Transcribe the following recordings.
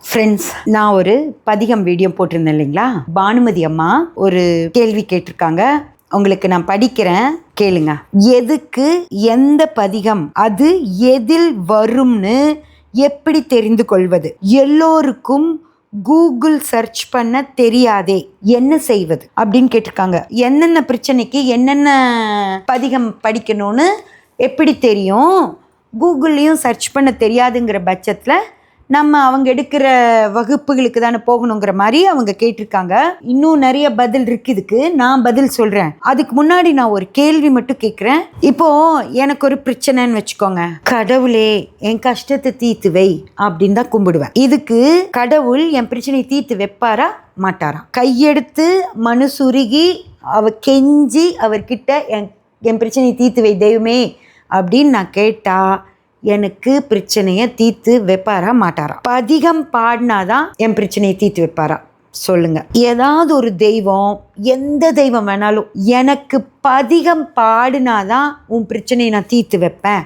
Friends, நான் ஒரு பதிகம் வீடியோ போட்டிருந்தேன் இல்லைங்களா? பானுமதி அம்மா ஒரு கேள்வி கேட்டிருக்காங்க. உங்களுக்கு நான் படிக்கிறேன், கேளுங்க. எதுக்கு எந்த பதிகம் அது எதில் வரும்னு எப்படி தெரிந்து கொள்வது? எல்லோருக்கும் கூகுள் சர்ச் பண்ண தெரியாதே, என்ன செய்வது அப்படின்னு கேட்டிருக்காங்க. என்னென்ன பிரச்சனைக்கு என்னென்ன பதிகம் படிக்கணும்னு எப்படி தெரியும்? கூகுள்லேயும் சர்ச் பண்ண தெரியாதுங்கிற பட்சத்தில் நம்ம அவங்க எடுக்கிற வகுப்புகளுக்கு தானே போகணுங்கிற மாதிரி அவங்க கேட்டிருக்காங்க. இன்னும் நிறைய பதில் இருக்கு. இதுக்கு நான் பதில் சொல்றேன். அதுக்கு முன்னாடி நான் ஒரு கேள்வி மட்டும் கேட்குறேன். இப்போ எனக்கு ஒரு பிரச்சனைன்னு வச்சுக்கோங்க. கடவுளே என் கஷ்டத்தை தீர்த்து வை அப்படின்னு தான் கும்பிடுவேன். இதுக்கு கடவுள் என் பிரச்சனையை தீர்த்து வைப்பாரா மாட்டாரா? கையெடுத்து மனுசுருகி கெஞ்சி அவர்கிட்ட என் பிரச்சனையை தீர்த்து வை தெய்வமே அப்படின்னு நான் கேட்டா எனக்கு பிரச்சனையை தீர்த்து வைப்பாரா மாட்டாரா? பதிகம் பாடினாதான் என் பிரச்சனையை தீர்த்து வைப்பாரா? சொல்லுங்க. ஏதாவது ஒரு தெய்வம், எந்த தெய்வம் வேணாலும், எனக்கு பதிகம் பாடினாதான் உன் பிரச்சனையை நான் தீர்த்து வைப்பேன்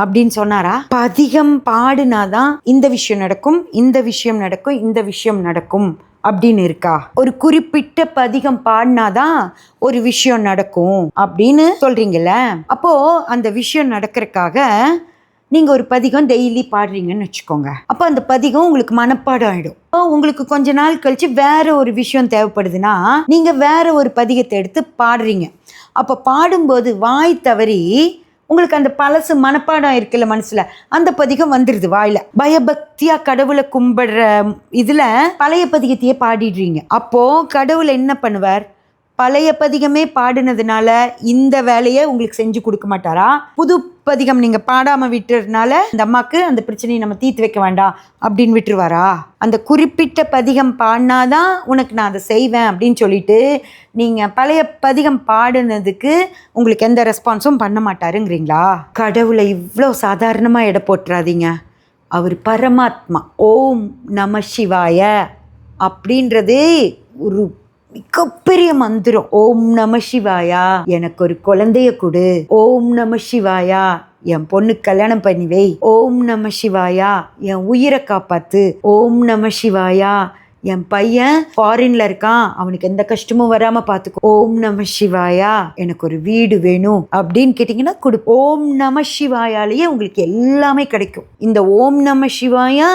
அப்படின்னு சொன்னாரா? பதிகம் பாடினாதான் இந்த விஷயம் நடக்கும், இந்த விஷயம் நடக்கும், இந்த விஷயம் நடக்கும் அப்படின்னு இருக்கா? ஒரு குறிப்பிட்ட பதிகம் பாடினாதான் ஒரு விஷயம் நடக்கும் அப்படின்னு சொல்றீங்கல்ல? அப்போ அந்த விஷயம் நடக்கிறதுக்காக நீங்கள் ஒரு பதிகம் டெய்லி பாடுறீங்கன்னு வச்சுக்கோங்க. அப்போ அந்த பதிகம் உங்களுக்கு மனப்பாடம் ஆகிடும். உங்களுக்கு கொஞ்ச நாள் கழித்து வேற ஒரு விஷயம் தேவைப்படுதுன்னா நீங்கள் வேற ஒரு பதிகத்தை எடுத்து பாடுறீங்க. அப்போ பாடும்போது வாய் தவறி உங்களுக்கு அந்த பழசு மனப்பாடம் இருக்குல்ல மனசில், அந்த பதிகம் வந்துடுது வாயில். பயபக்தியாக கடவுளை கும்பிடுற இதில் பழைய பதிகத்தையே பாடிடுறீங்க. அப்போது கடவுளை என்ன பண்ணுவார்? பழைய பதிகமே பாடினதுனால இந்த வேலையை உங்களுக்கு செஞ்சு கொடுக்க மாட்டாரா? புது பதிகம் நீங்கள் பாடாமல் விட்டுறதுனால இந்த அம்மாவுக்கு அந்த பிரச்சனையை நம்ம தீர்த்து வைக்க வேண்டாம் அப்படின்னு விட்டுருவாரா? அந்த குறிப்பிட்ட பதிகம் பாடினாதான் உனக்கு நான் அதை செய்வேன் அப்படின்னு சொல்லிட்டு நீங்கள் பழைய பதிகம் பாடினதுக்கு உங்களுக்கு எந்த ரெஸ்பான்ஸும் பண்ண மாட்டாருங்கிறீங்களா? கடவுளை இவ்வளோ சாதாரணமாக எடை போட்டுறாதீங்க. அவர் பரமாத்மா. ஓம் நம சிவாய அப்படின்றதே ஒரு மிகப்பெரிய மந்திரம். ஓம் நம சிவாயா, எனக்கு ஒரு குழந்தைய கொடு. ஓம் நம சிவாயா, என் பொண்ணு கல்யாணம் பண்ணி வை. ஓம் நம சிவாயா, என் உயிரை காப்பாத்து. ஓம் நம சிவாயா, என் பையன் ஃபாரின்ல இருக்கான், அவனுக்கு எந்த கஷ்டமும் வராம பாத்துக்கோ. ஓம் நம சிவாயா, எனக்கு ஒரு வீடு வேணும் அப்படின்னு கேட்டீங்கன்னா கொடு. ஓம் நம சிவாயாலேயே உங்களுக்கு எல்லாமே கிடைக்கும். இந்த ஓம் நம சிவாயா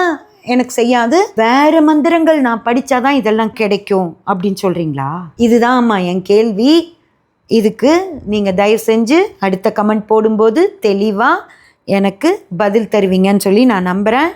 எனக்கு செய்யாது, வேற மந்திரங்கள் நான் படிச்சாதான் இதெல்லாம் கிடைக்கும் அப்படின்னு சொல்றீங்களா? இதுதான்மா என் கேள்வி. இதுக்கு நீங்க தயவு செஞ்சு அடுத்த கமெண்ட் போடும்போது தெளிவா எனக்கு பதில் தருவீங்கன்னு சொல்லி நான் நம்புறேன்.